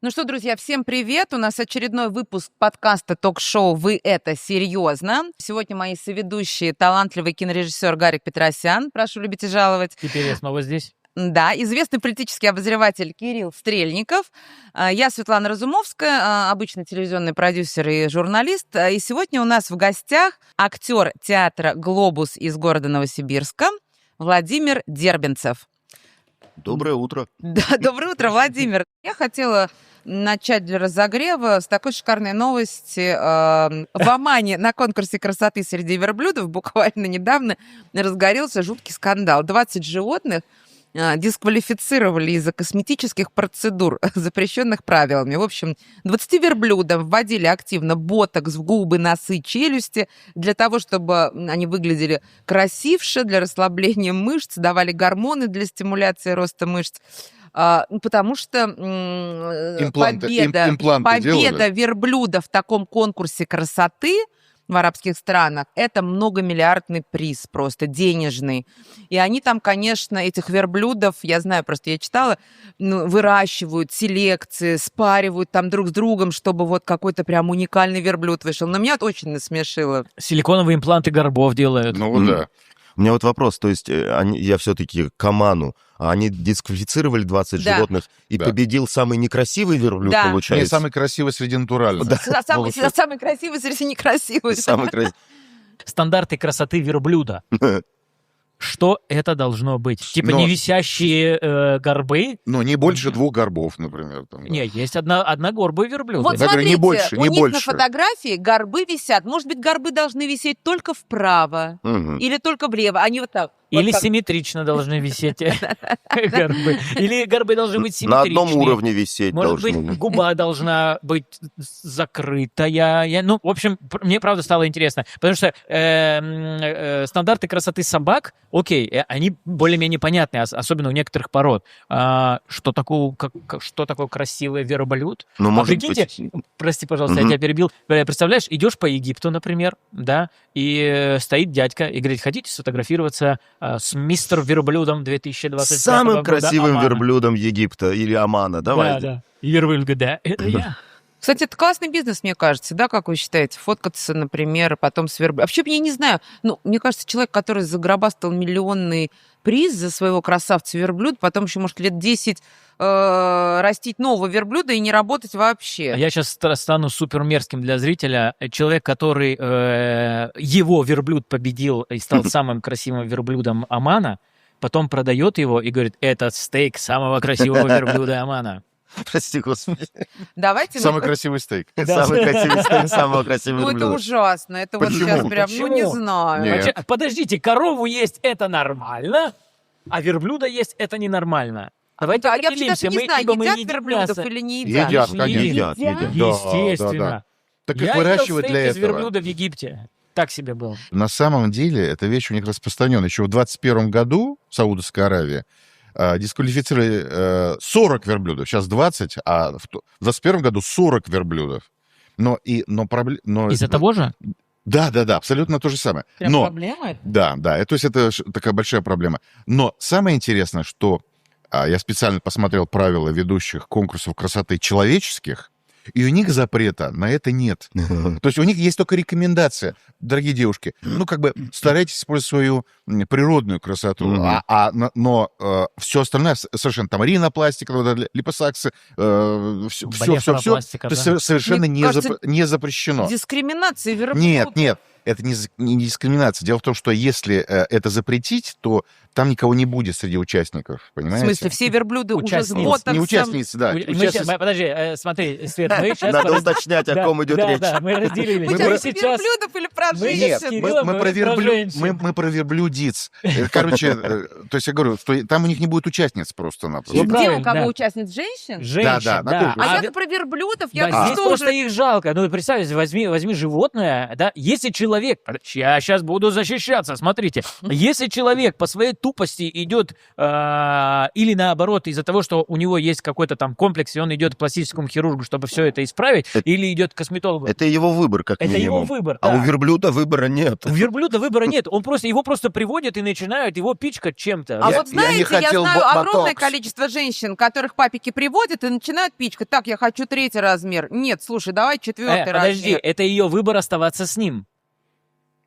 Ну что, друзья, всем привет! У нас очередной выпуск подкаста ток-шоу «Вы это серьезно?». Сегодня мои соведущие талантливый кинорежиссер Гарик Петросян. Прошу любить и жаловать. Теперь я снова здесь. Да, известный политический обозреватель Кирилл Стрельников. Я Светлана Разумовская, обычный телевизионный продюсер и журналист. И сегодня у нас в гостях актер театра «Глобус» из города Новосибирска Владимир Дербенцев. Доброе утро. Да, доброе утро, Владимир. Я хотела начать для разогрева с такой шикарной новости. В Омане на конкурсе красоты среди верблюдов буквально недавно разгорелся жуткий скандал. 20 животных дисквалифицировали из-за косметических процедур, запрещенных правилами. В общем, 20 верблюдам вводили активно ботокс в губы, носы, челюсти для того, чтобы они выглядели красивше, для расслабления мышц, давали гормоны для стимуляции роста мышц. Потому что победа верблюда в таком конкурсе красоты в арабских странах – это многомиллиардный приз, просто денежный. И они там, конечно, этих верблюдов, я знаю, просто я читала, выращивают, селекции, спаривают там друг с другом, чтобы вот какой-то прям уникальный верблюд вышел. Но меня это очень насмешило. Силиконовые импланты горбов делают. Ну да. У меня вот вопрос, то есть я все-таки к Оману, они дисквалифицировали 20 животных, и победил самый некрасивый верблюд, получается? Не, самый красивый среди натуральных. Да. Самый красивый среди некрасивых. Самый красивый. Стандарты красоты верблюда. Что это должно быть? Типа не висящие горбы? Но не больше 2 горбов, например. Там, да. Не, есть одногорбый верблюд. Вот я смотрите, говорю, не у них больше. на фотографии горбы висят. Может быть, горбы должны висеть только вправо или только влево. Они вот так. Или вот как... симметрично должны висеть горбы. Или горбы должны быть симметричные. На одном уровне висеть Может должны. быть, губа должна быть закрытая. Ну, в общем, мне правда стало интересно. Потому что стандарты красоты собак, окей, они более-менее понятны, особенно у некоторых пород. Что такое красивый верблюд? Ну, может прикиньте, быть... прости, пожалуйста, я тебя перебил. Представляешь, идешь по Египту, например, да, и стоит дядька и говорит, хотите сфотографироваться с мистер верблюдом 2025 года? Самым красивым верблюдом Египта или Омана, давай. Да. Верблюд, да, это я. Кстати, это классный бизнес, мне кажется, да, как вы считаете? Фоткаться, например, потом с верблюдом. Вообще, я не знаю, мне кажется, человек, который загробастал миллионный приз за своего красавца-верблюд, потом еще, может, лет 10 растить нового верблюда и не работать вообще. Я сейчас стану супер мерзким для зрителя. Человек, который его верблюд победил и стал самым красивым верблюдом Омана, потом продает его и говорит, это стейк самого красивого верблюда Омана. Прости, господи. Давайте Самый красивый стейк. Самый красивый стейк самого красивого верблюда. это ужасно. Это вот сейчас прям, не знаю. Нет. Вообще, подождите, корову есть это нормально, а верблюда есть это ненормально. Давайте Я вообще даже определимся, не знаю, мы едят едим верблюдов мясо. или не едят. Едят, конечно. Едят. Естественно. Да. Так Я их выращивают ел для стейк из этого. верблюда в Египте. Так себе был. На самом деле, эта вещь у них распространена. Еще в 21 году в Саудовской Аравии дисквалифицировали 40 верблюдов. Сейчас 20, а в 21 году 40 верблюдов. Из-за того же? Да, абсолютно то же самое. Прям Но проблема это? Да, то есть это такая большая проблема. Но самое интересное, что я специально посмотрел правила ведущих конкурсов красоты человеческих, и у них запрета на это нет. То есть у них есть только рекомендация, дорогие девушки, старайтесь использовать свою природную красоту, но все остальное совершенно там ринопластика, липосаксы, все совершенно не запрещено. Дискриминация верблюдов. Нет, это не дискриминация. Дело в том, что если это запретить, то там никого не будет среди участников, понимаете? В смысле, все верблюды уже с ботоксом? Не участницы, да. Подожди, смотри, Свет, мы сейчас... Надо уточнять, о ком идет речь. Да, мы разделились. Мы сейчас верблюдов или про женщин? Мы про верблюдиц. Короче, то есть я говорю, что там у них не будет участниц просто-напросто. Где у кого участниц женщин? Да. А я-то про верблюдов, здесь просто их жалко. Ну, представь, возьми животное, да, если человек... Я сейчас буду защищаться, смотрите. Если человек по своей тупости идет, или наоборот, из-за того, что у него есть какой-то там комплекс, и он идет к пластическому хирургу, чтобы все это исправить, или идет к косметологу. Это его выбор, как минимум. Это его выбор, А да. у верблюда выбора нет. У верблюда выбора нет. Его просто приводят и начинают его пичкать чем-то. А Я- вот я не знаете, я хотел знаю огромное ботокс. количество женщин, которых папики приводят и начинают пичкать. Так, я хочу 3-й размер. Нет, слушай, давай 4-й Подожди, размер. это ее выбор оставаться с ним.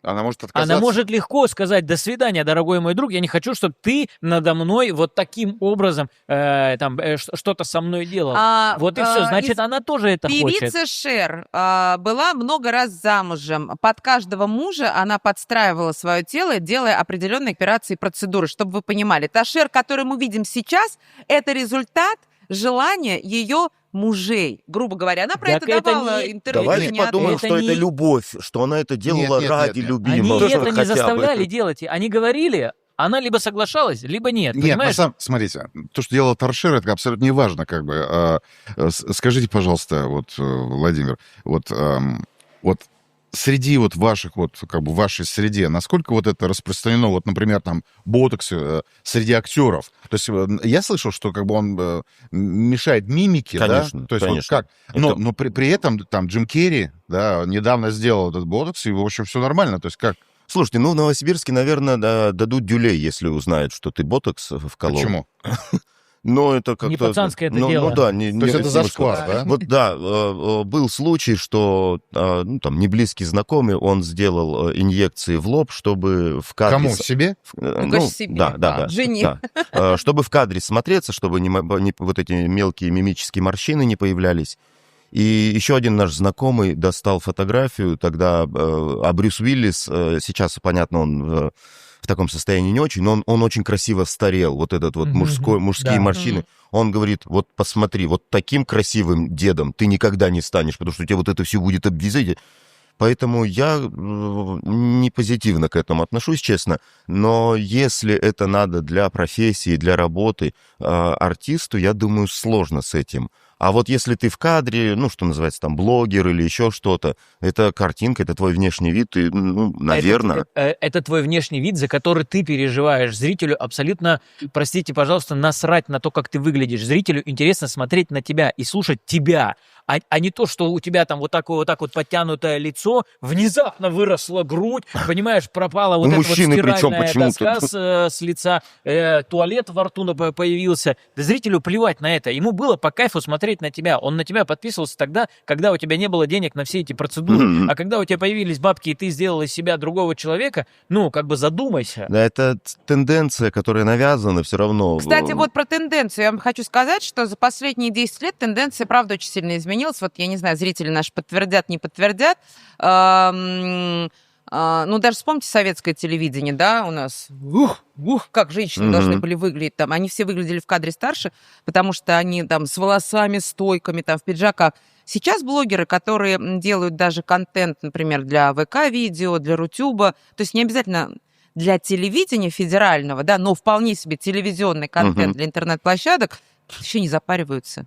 Она может отказаться. Она может легко сказать: до свидания, дорогой мой друг, я не хочу, чтобы ты надо мной вот таким образом что-то со мной делал. Вот и все. Значит, она тоже это хочет. Певица Шер была много раз замужем. Под каждого мужа она подстраивала свое тело, делая определенные операции и процедуры, чтобы вы понимали. Та Шер, которую мы видим сейчас, это результат желания ее мужей. Грубо говоря, она про Так это это давала не- интервью. Давайте неоднократно. подумаем, это что не- это любовь, что она это делала Нет, ради нет. любимого. Они это не хотя бы. заставляли делать. Они говорили, она либо соглашалась, либо нет. Нет, Понимаешь? смотрите, то, что делала Торшер, это абсолютно не важно, как бы. Скажите, пожалуйста, вот, Владимир, вот среди вот ваших, вот, как бы, в вашей среде, насколько вот это распространено, вот, например, там, ботокс среди актеров? То есть я слышал, что, как бы, он мешает мимике, Конечно, да? То есть конечно. вот как? Но, Это- но при этом, там, Джим Керри, да, недавно сделал этот ботокс, и, в общем, все нормально, то есть как? Слушайте, в Новосибирске, наверное, дадут дюлей, если узнают, что ты ботокс вколол. Почему? Но это как-то... Не пацанское это ну, дело. Ну да, То есть это зашквар, да? Вот да, был случай, что там неблизкий знакомый, он сделал инъекции в лоб, чтобы в кадре... Кому? Себе? конечно, себе. Да. Жене. Да. Чтобы в кадре смотреться, чтобы вот эти мелкие мимические морщины не появлялись. И еще один наш знакомый достал фотографию тогда, а Брюс Уиллис, сейчас, понятно, он в таком состоянии не очень, но он очень красиво старел, вот этот вот мужские Да. морщины. Он говорит: вот посмотри, вот таким красивым дедом ты никогда не станешь, потому что у тебя вот это все будет обвязать. Поэтому я не позитивно к этому отношусь, честно. Но если это надо для профессии, для работы артисту, я думаю, сложно с этим. А вот если ты в кадре, ну, что называется, там, блогер или еще что-то, это картинка, это твой внешний вид, и, ну, наверное... Это твой внешний вид, за который ты переживаешь. Зрителю абсолютно, простите, пожалуйста, насрать на то, как ты выглядишь. Зрителю интересно смотреть на тебя и слушать тебя, а не то, что у тебя там вот так вот подтянутое лицо, внезапно выросла грудь, понимаешь, пропала вот эта вот мужчины причем стиральная почему-то. доска с лица, туалет во рту появился. Да зрителю плевать на это. Ему было по кайфу смотреть на тебя. Он на тебя подписывался тогда, когда у тебя не было денег на все эти процедуры. А когда у тебя появились бабки, и ты сделал из себя другого человека, ну, как бы задумайся. Да, это тенденция, которая навязана все равно. Кстати, вот про тенденцию. Я вам хочу сказать, что за последние 10 лет тенденция, правда, очень сильно изменилась. Вот, я не знаю, зрители наши подтвердят, не подтвердят. Ну, даже вспомните советское телевидение, да, у нас, как женщины должны были выглядеть там. Они все выглядели в кадре старше, потому что они там с волосами, стойками, там, в пиджаках. Сейчас блогеры, которые делают даже контент, например, для ВК-видео, для Рутюба, то есть не обязательно для телевидения федерального, да, но вполне себе телевизионный контент для интернет-площадок, еще не запариваются.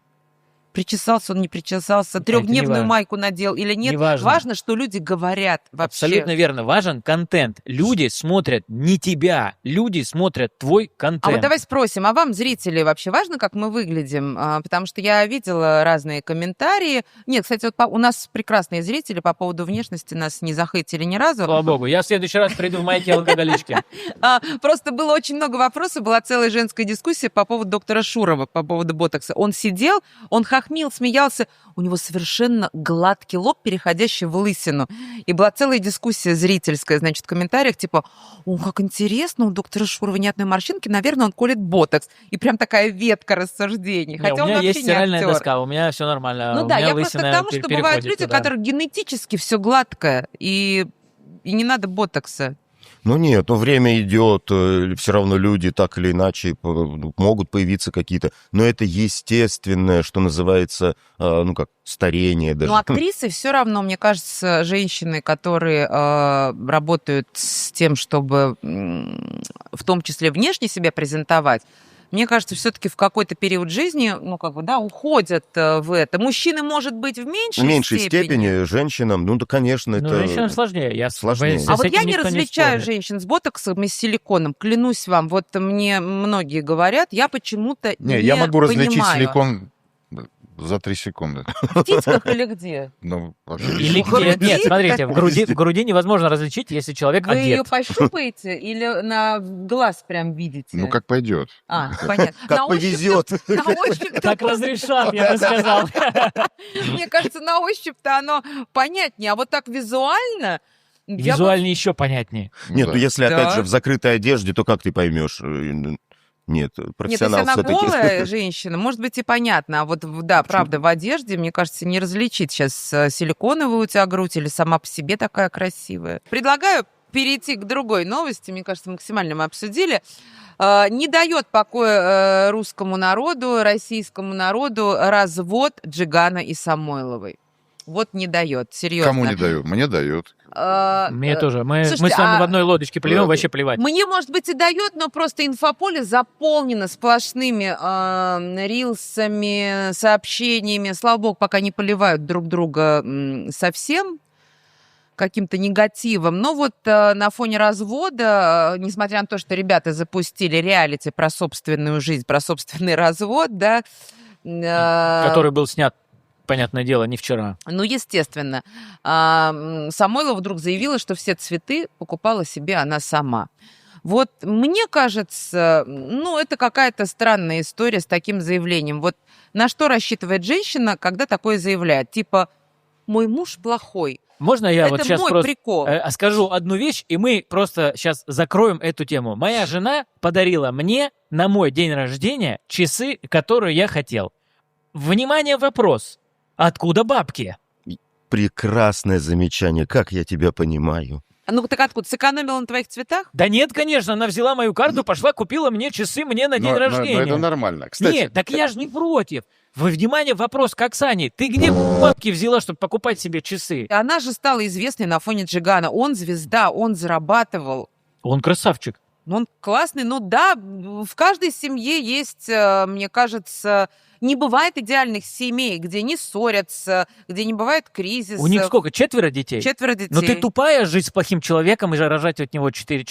Причесался он, не причесался, трехдневную важно. майку надел или нет. Неважно. Важно, что люди говорят вообще. Абсолютно верно. Важен контент. Люди смотрят не тебя, люди смотрят твой контент. А вот давай спросим, а вам, зрители, вообще важно, как мы выглядим? Потому что я видела разные комментарии. Нет, кстати, вот у нас прекрасные зрители по поводу внешности, нас не захейтили ни разу. Слава богу. Я в следующий раз приду в майке алкоголички. Просто было очень много вопросов, была целая женская дискуссия по поводу доктора Шурова, по поводу ботокса. Он сидел, он хохмил, смеялся, у него совершенно гладкий лоб, переходящий в лысину. И была целая дискуссия зрительская, значит, в комментариях, типа: о, как интересно, у доктора Шурова ни одной морщинки, наверное, он колет ботокс. И прям такая ветка рассуждений. Не, Хотя у он меня вообще есть не стиральная актер. доска, у меня все нормально. Ну У да, меня я просто к лысина тому, что бывают переходит люди, у туда. которых генетически все гладкое, и не надо ботокса. Ну нет, время идет, все равно люди так или иначе могут появиться какие-то, но это естественное, что называется, старение даже. Но актрисы все равно, мне кажется, женщины, которые работают с тем, чтобы в том числе внешне себя презентовать, мне кажется, все-таки в какой-то период жизни, уходят в это. Мужчины, может быть, в меньшей степени, женщинам, конечно, Ну, это... женщинам сложнее. Сложнее. С А вот этим я не никто различаю спорит. женщин с ботоксом и с силиконом, клянусь вам. Вот мне многие говорят, я почему-то не я могу различить понимаю. силикон За 3 секунды. В титьках или где? Ну, вообще. Или В груди? где? Нет, смотрите, в груди невозможно различить, если человек Вы ее одет. пощупаете или на глаз прям видите? Ну, как пойдет. А, понятно. На Как ощупь- повезет. На ощупь, Так разрешат, я бы сказал. мне кажется, на ощупь-то оно понятнее, а вот так визуально... я бы- Визуально еще понятнее. Нет, Да. ну если Да. опять же в закрытой одежде, то как ты поймешь? Нет, Нет, если профессионал она все-таки. голая женщина, может быть и понятно, а вот, да, правда, в одежде, мне кажется, не различить сейчас, силиконовая у тебя грудь или сама по себе такая красивая. Предлагаю перейти к другой новости, мне кажется, максимально мы обсудили. Не дает покоя русскому народу, российскому народу развод Джигана и Самойловой. Вот не дает, серьезно. Кому не дают? Мне дают. Мне тоже. Мы слушайте, с вами а- в одной лодочке плывем, вообще плевать. Мне, может быть, и дает, но просто инфополе заполнено сплошными рилсами, сообщениями. Слава богу, пока не поливают друг друга совсем каким-то негативом. Но вот на фоне развода, несмотря на то, что ребята запустили реалити про собственную жизнь, про собственный развод, да, Который был снят, понятное дело, не вчера. ну, естественно. Самойлова вдруг заявила, что все цветы покупала себе она сама. Вот мне кажется, ну, это какая-то странная история с таким заявлением. Вот на что рассчитывает женщина, когда такое заявляет? Типа, мой муж плохой. Можно я Это вот сейчас мой просто прикол. скажу одну вещь, и мы просто сейчас закроем эту тему. Моя жена подарила мне на мой день рождения часы, которые я хотел. Внимание, вопрос. Откуда бабки? Прекрасное замечание, как я тебя понимаю. А ну так откуда? Сэкономила на твоих цветах? Да нет, конечно, она взяла мою карту, пошла, купила мне часы мне на день Но рождения. это нормально. Кстати, Нет, так я же не против. Вы, внимание, вопрос к Оксане. Ты где бабки взяла, чтобы покупать себе часы? Она же стала известной на фоне Джигана. Он звезда, он зарабатывал. Он красавчик. Ну, он классный. Ну да, в каждой семье есть, мне кажется, не бывает идеальных семей, где не ссорятся, где не бывает кризисов. У них сколько? 4 детей? 4 детей. Но ты тупая жить с плохим человеком и же рожать от него 4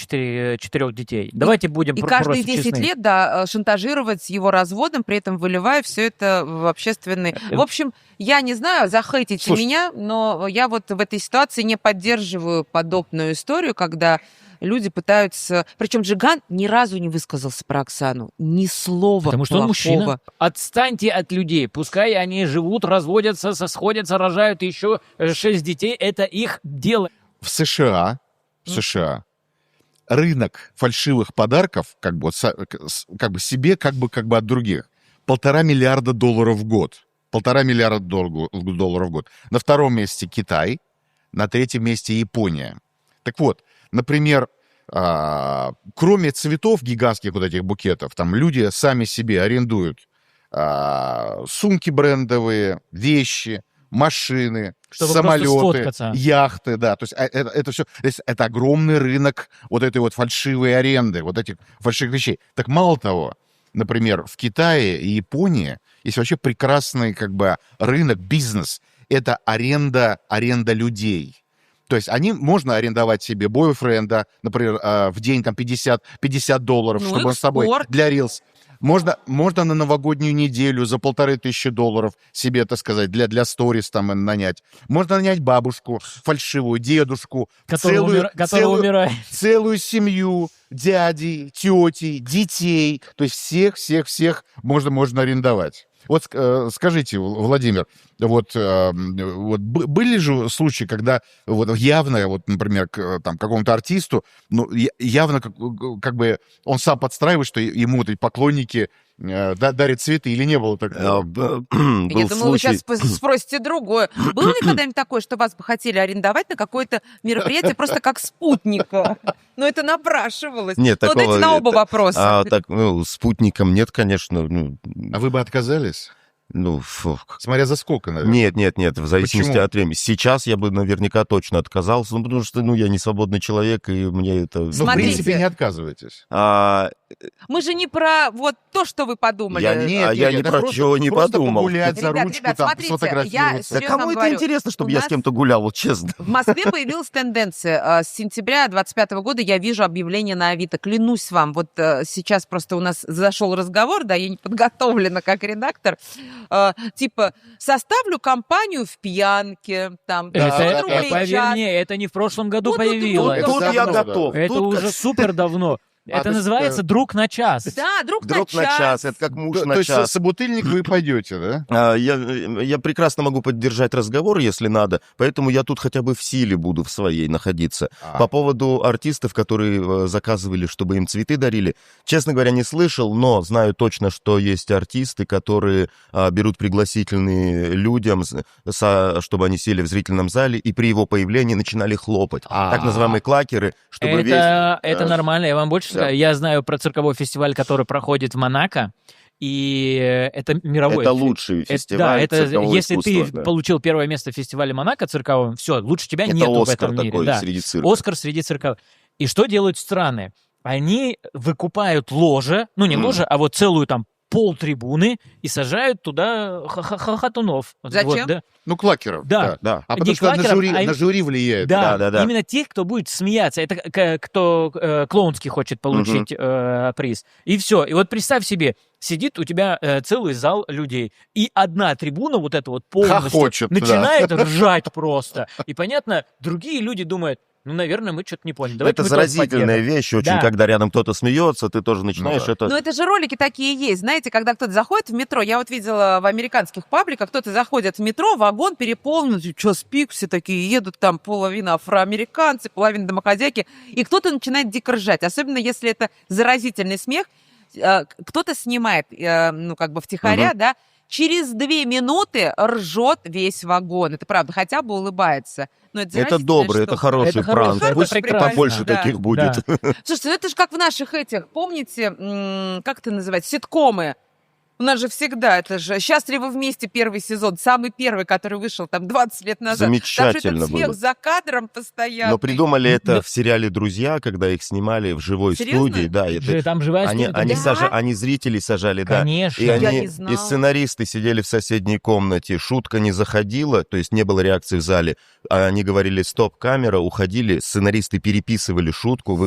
детей. Давайте будем И просто каждые 10 честны. лет, да, шантажировать его разводом, при этом выливая все это в общественный... В общем, я не знаю, захейтите Слушай. меня, но я вот в этой ситуации не поддерживаю подобную историю, когда люди пытаются... Причем Джиган ни разу не высказался про Оксану. Ни слова Потому что он плохого. мужчина. Отстаньте от людей. Пускай они живут, разводятся, сходятся, рожают еще 6 детей. Это их дело. в США рынок фальшивых подарков, как бы себе, как бы от других, $1,5 миллиарда в год. $1,5 миллиарда долларов в год. На втором месте Китай, на третьем месте Япония. Так вот, например, кроме цветов гигантских вот этих букетов, там люди сами себе арендуют сумки брендовые, вещи, машины, Чтобы просто самолеты, сфоткаться. яхты, да. То есть это все, это огромный рынок вот этой вот фальшивой аренды, вот этих фальшивых вещей. Так мало того, например, в Китае и Японии есть вообще прекрасный как бы рынок, бизнес. Это аренда людей. То есть можно арендовать себе бойфренда, например, в день там $50, Ну, чтобы он с собой экспорт. для Reels. Можно на новогоднюю неделю за $1500 себе, так сказать, для сторис там нанять. Можно нанять бабушку фальшивую, дедушку, Который умирает. целую семью, дядей, тетей, детей. То есть всех можно арендовать. Вот скажите, Владимир, вот были же случаи, когда вот явно, вот, например, там какому-то артисту, ну, явно как бы он сам подстраивает, что ему вот эти поклонники дарят цветы, или не было такого? Был Я думала, вы случай... сейчас спросите другое. Было ли когда-нибудь такое, что вас бы хотели арендовать на какое-то мероприятие просто как спутника? Ну, это напрашивалось. Нет, Ну, такого... дайте на оба вопроса. Спутником нет, конечно. А вы бы отказались? Смотря за сколько, наверное. Нет, в зависимости Почему? от времени. Сейчас я бы наверняка точно отказался, потому что, я не свободный человек, и мне это... Ну, в Смотрите. принципе, не отказываетесь. Мы же не про вот то, что вы подумали. Я ни это про просто- чего не просто подумал. погулять за Ребят, ручку, там, смотрите, я сфотографироваться. Да серьезно кому это говорю, интересно, чтобы у я с нас- кем-то гулял, вот честно. В Москве появилась тенденция. С сентября 25 года я вижу объявление на Авито. Клянусь вам, вот сейчас просто у нас зашел разговор, да, я не подготовлена как редактор. Типа, составлю компанию в пьянке, там, 500 рублей в Поверь час. мне, это не в прошлом году Вот тут появилось. вот, Тут я давно, да. готов. Это Тут уже супер давно. А, Это то есть, называется «друг на час». Да, друг друг на час, это как муж на То есть час. собутыльник вы пойдете, да? Я прекрасно могу поддержать разговор, если надо, поэтому я тут хотя бы в силе буду в своей находиться. По поводу артистов, которые заказывали, чтобы им цветы дарили, честно говоря, не слышал, но знаю точно, что есть артисты, которые берут пригласительные людям, чтобы они сели в зрительном зале, и при его появлении начинали хлопать. Так называемые клакеры, чтобы Это нормально, я вам больше скажу. Я знаю про цирковой фестиваль, который проходит в Монако, и это мировой. Это лучший Да, фестиваль это циркового если ты искусства, да. получил первое место в фестивале Монако цирковом, все, лучше тебя Это нету в Оскар этом мире. такой Да. среди цирка. Оскар среди цирковых. И что делают страны? Они выкупают ложе, ну не ложе, а вот целую там полтрибуны и сажают туда хохотунов. Зачем? Вот, да. Ну, клакеров. Да. Да. А Не потому что на клакеров, жюри, а на жюри влияет. Да, Да. именно тех, кто будет смеяться. Это кто клоунский хочет получить приз. И все. И вот представь себе, сидит у тебя целый зал людей, и одна трибуна вот эта вот полностью Хохочет, да. начинает ржать просто. И понятно, другие люди думают, ну, наверное, мы что-то не поняли. Давайте Это мы тоже заразительная поддержим. вещь очень, Да. когда рядом кто-то смеется, ты тоже начинаешь да. это... Ну, это же ролики такие есть. Знаете, когда кто-то заходит в метро, я вот видела в американских пабликах, кто-то заходит в метро, вагон переполнен, час пик, все такие едут, там половина афроамериканцы, половина домохозяйки, и кто-то начинает дико ржать, особенно если это заразительный смех. Кто-то снимает, ну, как бы втихаря, да, через 2 минуты ржет весь вагон. Это правда, хотя бы улыбается. Но это Это заразительная добрый, это штука. хороший Это хороший, пранк. это Пусть прекрасно. побольше Да. таких будет. Да. Слушайте, ну это же как в наших этих, помните, как это называется, ситкомы. У нас же всегда, это же «Счастливы вместе» первый сезон, самый первый, который вышел там 20 лет назад. Замечательно Там же этот смех было. за кадром постоянно. Но придумали это Да. в сериале «Друзья», когда их снимали в живой Серьезно? студии. Да, это- Там живая они, студия, они, да? они зрителей сажали, да. Конечно. И Я они, не знала. и сценаристы сидели в соседней комнате, шутка не заходила, то есть не было реакции в зале, а они говорили «стоп, камера», уходили, сценаристы переписывали шутку,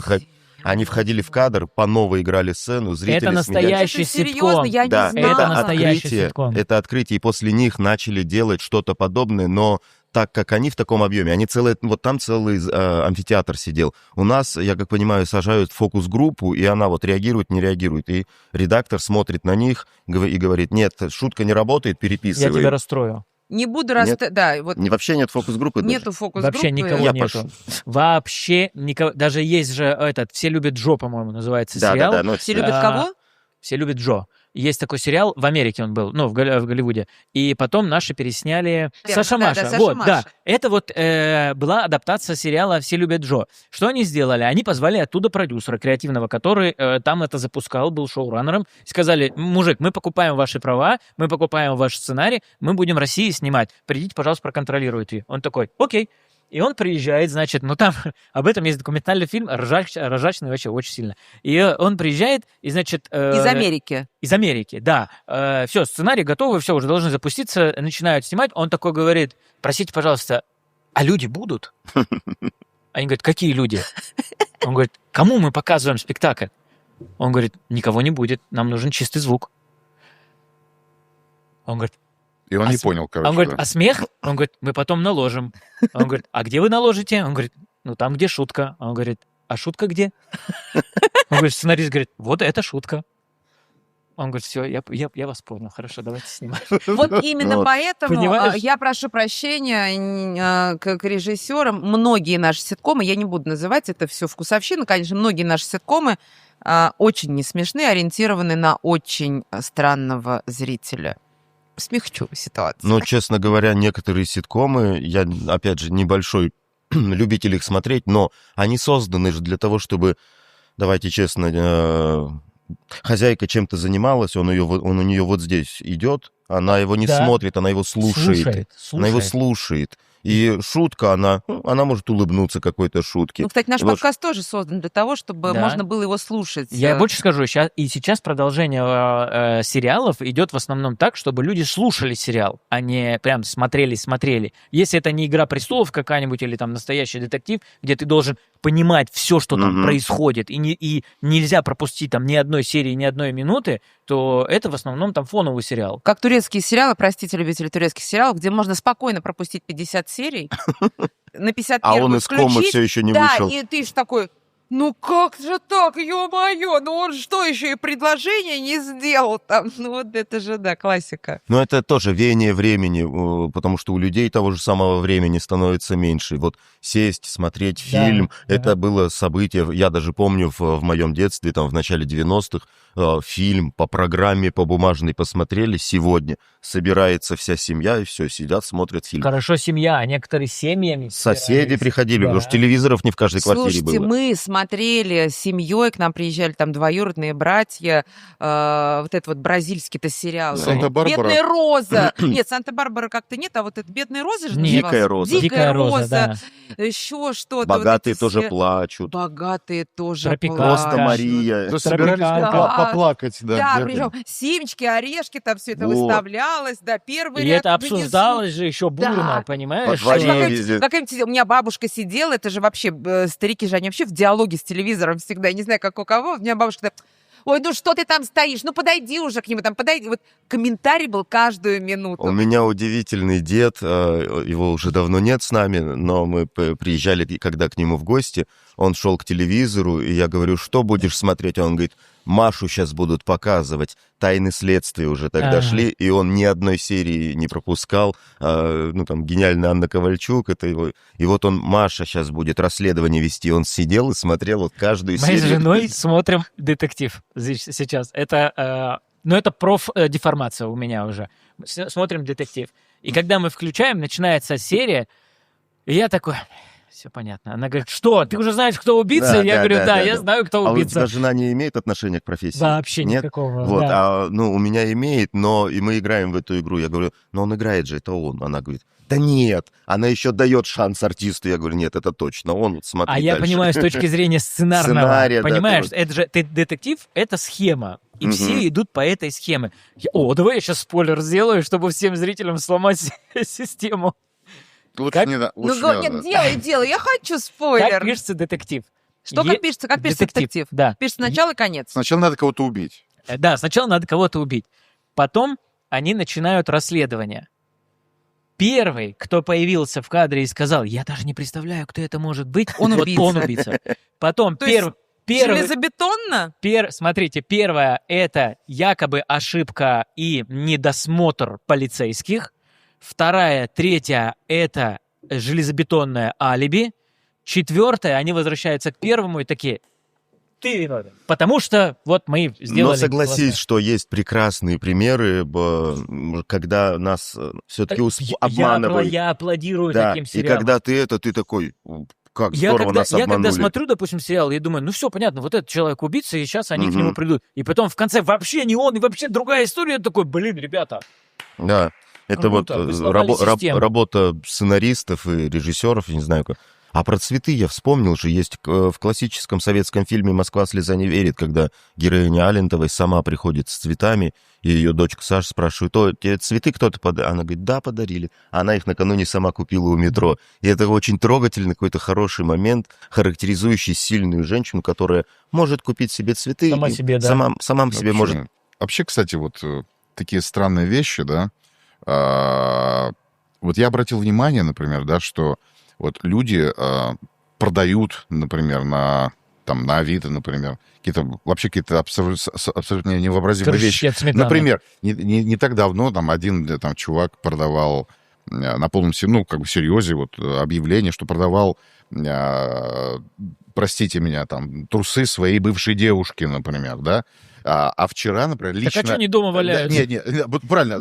они входили в кадр, по новой играли сцену, зрители Это смеялись. настоящий Это серьезно, ситком. я Да, не знала. Это настоящий ситком. это открытие, и после них начали делать что-то подобное, но так как они в таком объеме, они целые, вот там целый амфитеатр сидел. У нас, я как понимаю, сажают фокус-группу, и она вот реагирует, не реагирует. И редактор смотрит на них и говорит, нет, шутка не работает, Я переписывай. тебя расстрою. Не буду Нет. Да, вот Вообще нет фокус-группы даже? нету фокус-группы. Вообще никого Я нету. пошел. Вообще никого. Даже есть же этот «Все любят Джо», по-моему, называется Да, сериал. да, да. Все любят А, кого? «Все любят Джо». Есть такой сериал, в Америке он был, ну, в Голливуде. И потом наши пересняли Верно, Саша да, Маша. да, Саша Вот, Маша. да. Это вот была адаптация сериала «Все любят Джо». Что они сделали? Они позвали оттуда продюсера креативного, который там это запускал, был шоураннером. Сказали, мужик, мы покупаем ваши права, мы покупаем ваш сценарий, мы будем в России снимать. Придите, пожалуйста, проконтролируйте. Он такой, окей. И он приезжает, значит, ну там об этом есть документальный фильм, ржачный вообще очень сильно. И он приезжает, и, значит... Из Америки. Из Америки, да. Все, сценарий готовый, все, уже должны запуститься, начинают снимать. Он такой говорит, простите, пожалуйста, а люди будут? Они говорят, какие люди? Он говорит, кому мы показываем спектакль? Он говорит, никого не будет, нам нужен чистый звук. Он говорит, И он не понял, короче. он говорит, да. а смех? Он говорит, мы потом наложим. Он говорит, а где вы наложите? Он говорит, ну там, где шутка. Он говорит, а шутка где? Он говорит, сценарист говорит, вот это шутка. Он говорит, все, я вас понял, хорошо, давайте снимаем. Вот именно Вот. поэтому Понимаешь? я прошу прощения к режиссерам. Многие наши ситкомы, я не буду называть, это все вкусовщина, конечно, многие наши ситкомы очень не смешные, ориентированы на очень странного зрителя. Смягчу ситуацию. Но, честно говоря, некоторые ситкомы, я, опять же, небольшой любитель их смотреть, но они созданы же для того, чтобы, давайте честно, хозяйка чем-то занималась, он у нее вот здесь идет, она его не Да. смотрит, она его слушает. Она его слушает. И шутка, она может улыбнуться какой-то шутке. Ну, кстати, наш Вот. подкаст тоже создан для того, чтобы Да. можно было его слушать. Я больше скажу, сейчас продолжение сериалов идет в основном так, чтобы люди слушали сериал, а не прям смотрели. Если это не «Игра престолов» какая-нибудь или там «Настоящий детектив», где ты должен понимать все, что там происходит, и нельзя пропустить там ни одной серии, ни одной минуты, то это в основном там фоновый сериал. Как турецкие сериалы, простите, любители турецких сериалов, где можно спокойно пропустить 50 серий, на 51 А он из комы включить. все еще не Да, вышел. и ты ж такой, ну как же так, ё-моё, ну он что, еще и предложение не сделал там? Ну вот это же, да, классика. Но это тоже веяние времени, потому что у людей того же самого времени становится меньше. Вот сесть, смотреть фильм, да. это было событие. Я даже помню в моем детстве, там, в начале 90-х, фильм по программе, по бумажной посмотрели. Сегодня собирается вся семья, и все, сидят, смотрят фильм. Хорошо семья, а некоторые семьями Соседи собирались. приходили, Да. потому что телевизоров не в каждой квартире Слушайте, было. мы смотрели с семьей, к нам приезжали там двоюродные братья, вот этот вот бразильский-то сериал. «Санта-Барбара». «Бедная роза». Нет, «Санта-Барбара» как-то нет, а вот эта «Бедная роза» же Нет. Дикая называлась. роза. «Дикая роза». да. Еще что-то. Богатые вот эти тоже все- плачут. Богатые тоже Тропиканка. Просто плачут. Мария. То собирались Тропиканка. поплакать, да. Да, верно. причем семечки, орешки, там все это Вот. выставлялось, да, первый И ряд это внизу. обсуждалось же еще бурно, Да. понимаешь? Под Знаешь, Варенье везде. какая-нибудь у меня бабушка сидела, это же вообще, старики же, они вообще в диалоге с телевизором всегда, я не знаю, как у кого, у меня бабушка так, ой, ну что ты там стоишь, ну подойди уже к нему, там подойди. Вот комментарий был каждую минуту. У меня удивительный дед, его уже давно нет с нами, но мы приезжали, когда к нему в гости, он шел к телевизору, и я говорю, что будешь смотреть? Он говорит, Машу сейчас будут показывать, «Тайны следствия» уже тогда Ага. шли, и он ни одной серии не пропускал, ну там гениальная Анна Ковальчук, это его, и вот он, Маша сейчас будет расследование вести, он сидел и смотрел вот каждую Мы с серию. женой смотрим детектив сейчас. Это, ну, это профдеформация у меня уже. Смотрим детектив. И когда мы включаем, начинается серия, и я такой, все понятно. Она говорит, что, ты уже знаешь, кто убийца? Да, Я да, говорю, да, да, да, я да. знаю, кто А у тебя убийца. жена не имеет отношения к профессии? Вообще Нет? никакого. Вот, да. у меня имеет, но и мы играем в эту игру. Я говорю, но он играет же, это он. Она говорит, да нет, она еще дает шанс артисту. Я говорю, нет, это точно он, вот смотри А я дальше. понимаю с точки зрения сценарного. Сценария, да, Понимаешь, ты это же детектив, это схема. И Мгм. все идут по этой схеме. Давай я сейчас спойлер сделаю, чтобы всем зрителям сломать систему. Лучше Как? не Ну, лучше не нет, надо. делай, я хочу Как спойлер. пишется детектив? Что как пишется? Как пишется детектив? Да. Пишется начало и конец. Сначала надо кого-то убить. Да, сначала надо кого-то убить. Потом они начинают расследование. Первый, кто появился в кадре и сказал, я даже не представляю, кто это может быть, Он вот убийца. он убийца. Потом То есть первый, Железобетонно? смотрите, первое — это якобы ошибка и недосмотр полицейских. Вторая, третья — это железобетонное алиби. Четвертое, они возвращаются к первому и такие, ты виновен. Потому что вот мы сделали... Но согласись, классное. что есть прекрасные примеры, когда нас все-таки обманывают. Я аплодирую Да, таким и сериалам. когда ты такой, как Я здорово когда, нас я когда обманули. смотрю, допустим, сериал, я думаю, ну все, понятно, вот этот человек убийца, и сейчас они к Мгм. нему придут. И потом в конце вообще не он, и вообще другая история. Я такой, блин, ребята. Да, это вот Круто, вы сломали систему. работа сценаристов и режиссеров, я не знаю как. А про цветы я вспомнил же, есть в классическом советском фильме «Москва слеза не верит», когда героиня Алентовой сама приходит с цветами, и ее дочка Саша спрашивает, тебе цветы кто-то подарил? Она говорит, да, подарили. Она их накануне сама купила у метро. И это очень трогательный, какой-то хороший момент, характеризующий сильную женщину, которая может купить себе цветы. Сама и себе, да. сама себе может... Вообще, кстати, вот такие странные вещи, да. Вот я обратил внимание, например, да, что вот люди продают, например, на Авито, например, какие-то абсолютно невообразимые вещи. Крышки от сметаны. Например, не так давно один чувак продавал на полном серьезе вот объявление, что продавал, простите меня, трусы своей бывшей девушки, например, да. А вчера, например, лично... Так а что они дома валяются? Нет, вот правильно,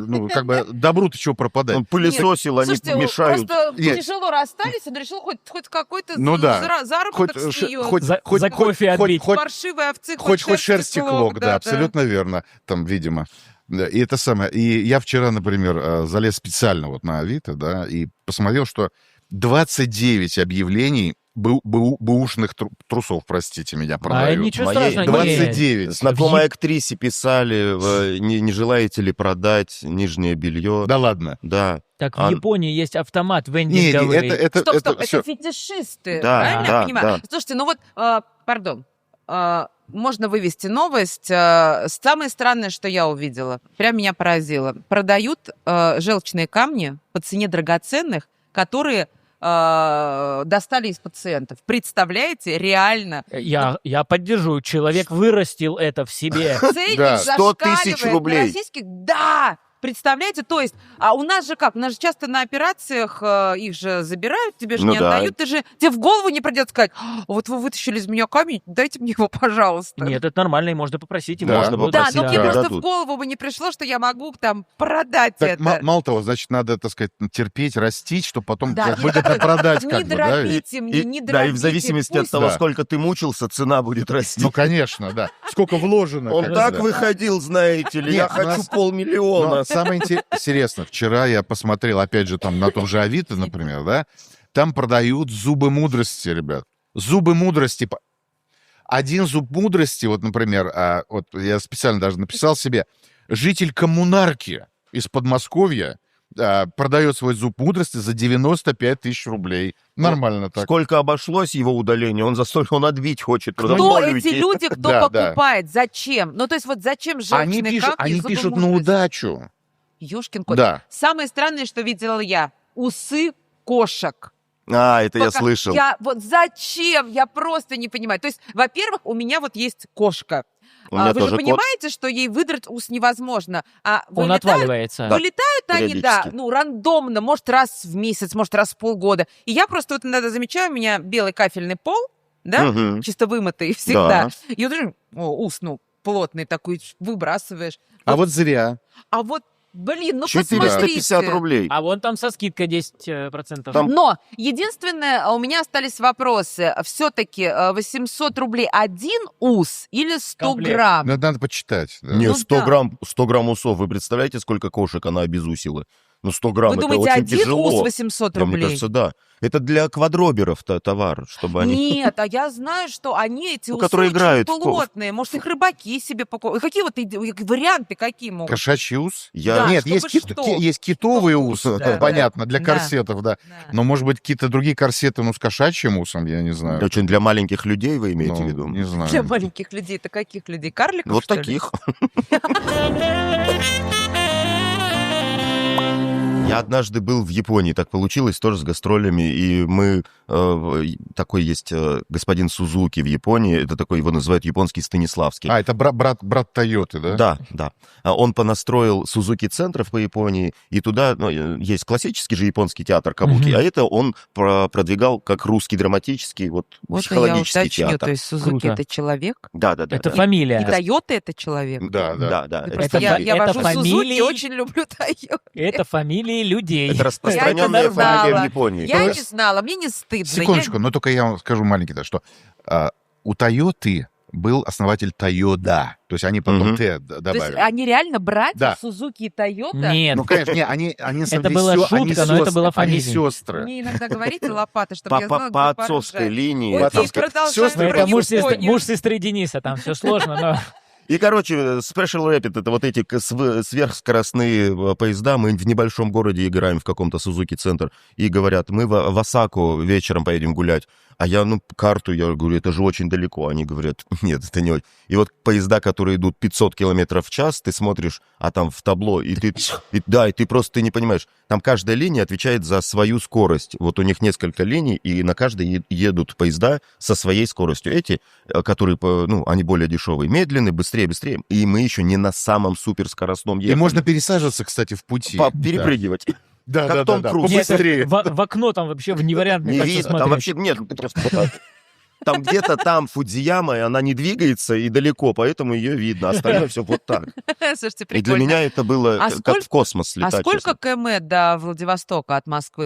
добру-то чего пропадать? Он пылесосил, они Слушайте, мешают. просто Нет. тяжело расстались, он решил хоть какой-то Ну да. заработок с нее. За кофе отбить. Паршивые овцы, Хоть шерсти клок, да, да. абсолютно верно, видимо. Да, и это самое. И я вчера, например, залез специально вот на Авито, да, и посмотрел, что 29 объявлений бэушных трусов, простите меня, продают. Ничего Моей страшного. 29. Знакомой актрисе писали, не желаете ли продать нижнее белье? Да ладно. Да. Так в А- Японии есть автомат Не, вендинговый. Стоп, это это всё. фетишисты, Да, правильно да, я понимаю? да. Слушайте, ну вот, пардон, можно вывести новость. Самое странное, что я увидела, прям меня поразило. Продают желчные камни по цене драгоценных, которые достали из пациентов. Представляете, реально. Я поддержу. Человек вырастил это в себе. Ценник Да. 100 000 зашкаливает на рублей. российских. Да! Представляете, то есть, а у нас же как? У нас же часто на операциях их же забирают, тебе же Ну не да. отдают, тебе в голову не придет сказать: вот вы вытащили из меня камень, дайте мне его, пожалуйста. Нет, это нормально, и можно попросить. И Да. можно Можно Да, попросить, но мне да. просто в Дадут. голову бы не пришло, что я могу там продать Так, это. мало того, значит, надо, так сказать, терпеть, растить, чтобы потом Да, выгодно продать, Не как бы, да? дробите мне, не дробите. Да, и в зависимости от пусть- того, Да. сколько ты мучился, цена будет расти. Ну, конечно, да. Сколько вложено. Он как бы, так да. выходил, знаете ли, я Нет, у нас- хочу 500 000. Но самое интересное, вчера я посмотрел, опять же, там на том же Авито, например, да, там продают зубы мудрости, ребят. Зубы мудрости. Один зуб мудрости, вот, например, вот я специально даже написал себе, житель коммунарки из Подмосковья продает свой зуб мудрости за 95 000 рублей. Нормально так. Сколько обошлось его удаление, он за столько он отбить хочет. просто Кто ноль эти уйти. люди, кто Да, да. покупает, зачем? Ну, то есть вот зачем Они желчные пишут, камни, они зубы пишут на мудрости? удачу. Ёшкин кот. Да. Самое странное, что видела я, усы кошек. Это я Пока- слышал. Вот зачем? Я просто не понимаю. То есть, во-первых, у меня вот есть кошка. У меня Вы тоже же кот. понимаете, что ей выдрать ус невозможно. А Он вылетают, отваливается. вылетают они, да, периодически. рандомно, может, раз в месяц, может, раз в полгода. И я просто вот иногда замечаю, у меня белый кафельный пол, да, Мгм. чисто вымытый всегда. Да. И вот ус, плотный такой, выбрасываешь. А вот зря. А вот, блин, ну 450 посмотрите. рублей. А вон там со скидкой 10%. Там- Но единственное, у меня остались вопросы. Все-таки 800 рублей один ус или 100 Комплект. грамм? Надо почитать. да. Не, Ну 100 да. грамм, 100 грамм усов. Вы представляете, сколько кошек она обезусила? Ну, 100 грамм Вы это думаете, очень один тяжело. ус 800 Да, мне рублей? кажется, да. Это для квадроберов товар, чтобы они... Нет, а я знаю, что они, эти Ну, усы, которые очень играют в плотные. Может, их рыбаки себе покупают. Какие вот варианты какие могут? Кошачий ус? Я... Да, Нет, чтобы что? есть китовый Чтобы ус, что, да, понятно, для да. корсетов, да. Да. Но, может быть, какие-то другие корсеты, ну, с кошачьим усом, я не знаю. Очень для маленьких людей вы имеете Ну, в виду? Не знаю. Для маленьких людей, это каких людей? Карликов, Вот что ли? таких. Я однажды был в Японии, так получилось, тоже с гастролями, и мы... такой есть господин Сузуки в Японии, это такой, его называют японский Станиславский. Это брат Тойоты, да? Да, да. Он понастроил Сузуки-центров по Японии, и туда есть классический же японский театр Кабуки, Мгм. а это он продвигал как русский драматический, Вот я психологический уточню, театр. то есть Сузуки Круто. это человек? Да. Это И фамилия. Тойота это человек? Да, да. Да. Просто Это я это вожу Сузуки, фамилии- очень люблю Тойоту. Это фамилии людей. Это распространенная Я это фамилия знала. в Японии. Я не знала, мне не стыдно. Секундочку, но только я вам скажу маленький, да, что у Тойоты был основатель Тойода. То есть они потом Мгм. Т То есть добавили. они реально братья, Да. Сузуки и Тойота? Нет. Ну, конечно, не, они Это была шутка, но это была Они фамилия. сестры. Мне иногда говорите лопата, чтобы я знала, По где отцовской поржать. линии. Окей, отцовской. продолжаем Сестры, про Это Японию. муж сестры Дениса, там все сложно, но... И, короче, Special Rapid — это вот эти сверхскоростные поезда. Мы в небольшом городе играем в каком-то Сузуки-центр, и говорят, мы в Осаку вечером поедем гулять. А я, карту, я говорю, это же очень далеко. Они говорят, нет, это не очень. И вот поезда, которые идут 500 километров в час, ты смотришь, а там в табло, и ты просто не понимаешь. Там каждая линия отвечает за свою скорость. Вот у них несколько линий, и на каждой едут поезда со своей скоростью. Эти, которые, они более дешевые, медленные, быстрее. И мы еще не на самом суперскоростном И ехали. можно пересаживаться, кстати, в пути. Перепрыгивать. Да, как да, Том да, Круз. Нет, побыстрее. в окно там вообще не вариант, мне Не кажется, видно, там смотреть. вообще нет. Ты просто вот так. Там где-то там Фудзияма, и она не двигается и далеко, поэтому ее видно. Остальное все вот так. Слушайте, И для прикольно. меня это было А как сколько- в космос А летать. сколько км до Владивостока от Москвы?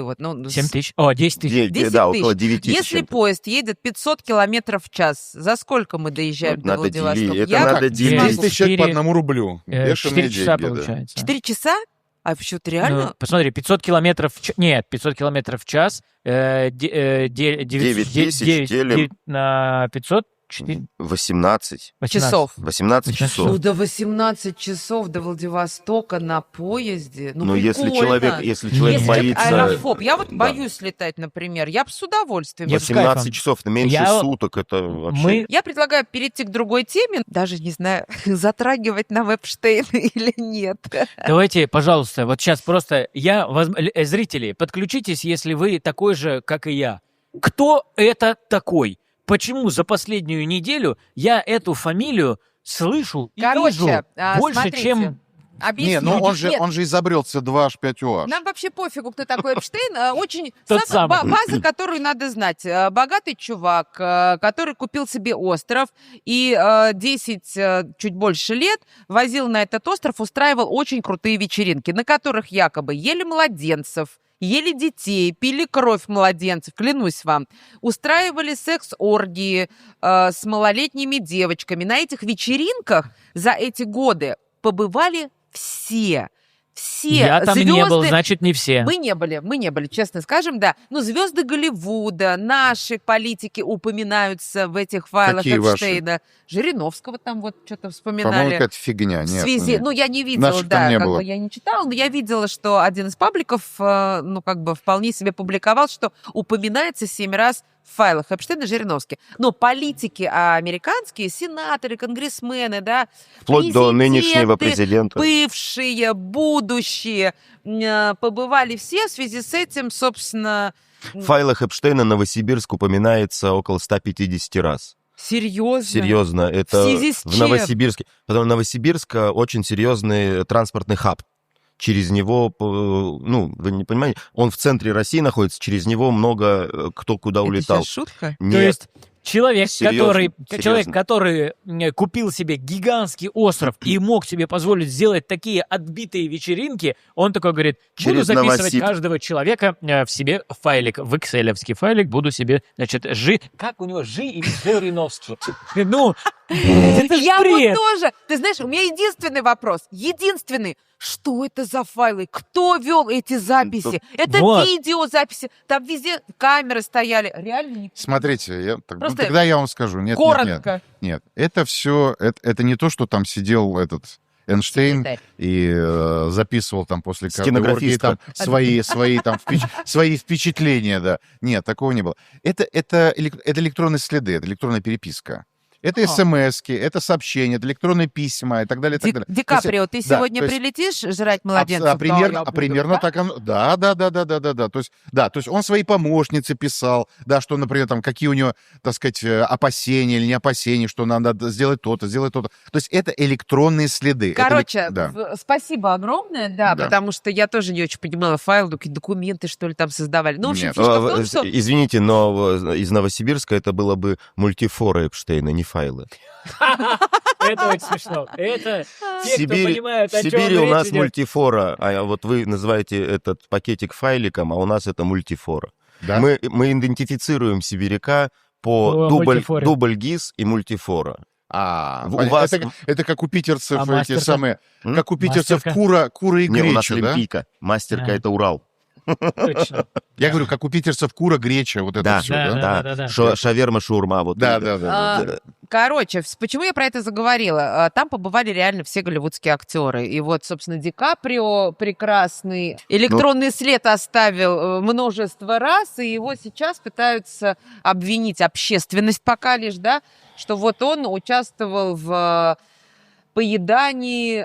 7 тысяч. О, 10 тысяч. 10 Да, тысяч. около 9 тысяч. Если поезд едет 500 километров в час, за сколько мы доезжаем Вот до надо Владивостока? делить, это Я надо как делить. смогу. 10 тысяч человек по 1 рублю. 4 Бешеные часа деньги, да. получается. 4 часа А почему-то реально... Ну, посмотри, 500 километров Нет, 500 километров в час. 9 тысяч делим. на 500. 18. Часов. 18 18 часов. Ну, до 18 часов до Владивостока на поезде. Ну, Но если прикольно. человек Если человек боится... аэрофоб. Я вот Да. боюсь летать, например. Я бы с удовольствием. Я бы. с кайфом. 18 часов, на меньше Я- суток, это вообще... Мы Я предлагаю перейти к другой теме. Даже не знаю, затрагивать нам Эпштейна или нет. Давайте, пожалуйста, вот сейчас просто зрители, подключитесь, если вы такой же, как и я. Кто это такой? Почему за последнюю неделю я эту фамилию слышу и вижу Короче, больше, смотрите, чем... объясню. Не, ну Нет, он же изобрел C2H5OH. нам вообще пофигу, кто такой Эпштейн. Очень Тот самый. база, которую надо знать. Богатый чувак, который купил себе остров и 10, чуть больше лет возил на этот остров, устраивал очень крутые вечеринки, на которых якобы ели младенцев, ели детей, пили кровь младенцев, клянусь вам. Устраивали секс-оргии с малолетними девочками. На этих вечеринках за эти годы побывали все. Все Я там звезды. не был, значит, не все. Мы не были, честно скажем, да. Ну, звезды Голливуда, наши политики упоминаются в этих файлах Какие ваши? Эпштейна. Жириновского там вот что-то По-моему, вспоминали. какая-то фигня. В Нет, связи, нет. ну, я не видела, Наших да, там не как было. бы я не читала, но я видела, что один из пабликов, ну, как бы вполне себе публиковал, что упоминается 7 раз в файлах Эпштейна Жириновский. Но политики американские, сенаторы, конгрессмены, да, Вплоть до нынешнего президенты, президента. бывшие, будущие, побывали все. В связи с этим, собственно, В файлах Эпштейна Новосибирск упоминается около 150 раз. серьезно. Серьезно, это В связи с в чем? Новосибирске. Потому что Новосибирск очень серьезный транспортный хаб. Через него, ну, вы не понимаете, он в центре России находится, через него много кто куда Это улетал. сейчас шутка? То Нет, есть человек, Серьезно, человек, серьезно. который купил себе гигантский остров и мог себе позволить сделать такие отбитые вечеринки, он такой говорит, буду Через записывать Новосиб. каждого человека в себе файлик, в экселевский файлик, буду себе, значит, как у него и Жириновский. Ну, это ж Я вот бред. тоже. Ты знаешь, у меня единственный вопрос. Единственный. Что это за файлы? Кто вел эти записи? Это Вот. видеозаписи. Там везде камеры стояли. Реально не... Смотрите, Просто тогда я вам скажу. Нет, нет, коротко. нет. Это все, это не то, что там сидел этот Эйнштейн Секретарь. и записывал там после каждой оргии Стенографистка. там свои там свои впечатления, да. Нет, такого не было. Это электронные следы, это электронная переписка. Это смс-ки, это сообщения, это электронные письма и так далее, и так далее. Ди Каприо, ты да, сегодня то есть- прилетишь жрать младенцев? примерно так оно. Да. То есть он своей помощнице писал, да, что, например, там, какие у него, так сказать, опасения или не опасения, что нам надо сделать то-то, сделать то-то. То есть это электронные следы. Это Короче, да. спасибо огромное, да, Да. потому что я тоже не очень понимала файл, какие документы, что ли, там создавали. Ну, в общем, Нет. фишка в том, что... Извините, но из Новосибирска это было бы мультифора Эпштейна, не файлы. Это очень смешно. Это В те, кто понимают, о чем Сибири у речь нас идет. мультифора, а вот вы называете этот пакетик файликом, а у нас это мультифора. Да? Мы идентифицируем сибиряка по По мультифоре. дубль ГИС и мультифора. У Понятно. вас- Это как у питерцев А эти мастерка? самые, М? как у питерцев Мастерка? кура и Не, у нас греча, да? Олимпийка. Мастерка А. это Урал. Точно. Я говорю, как у питерцев кура, греча, вот это Да, все, Да, да? да. Шаверма, шаурма. Вот Да, это. да. Короче, почему я про это заговорила? Там побывали реально все голливудские актеры. И вот, собственно, Ди Каприо прекрасный электронный след оставил множество раз, и его сейчас пытаются обвинить общественность пока лишь, да, что вот он участвовал в поедании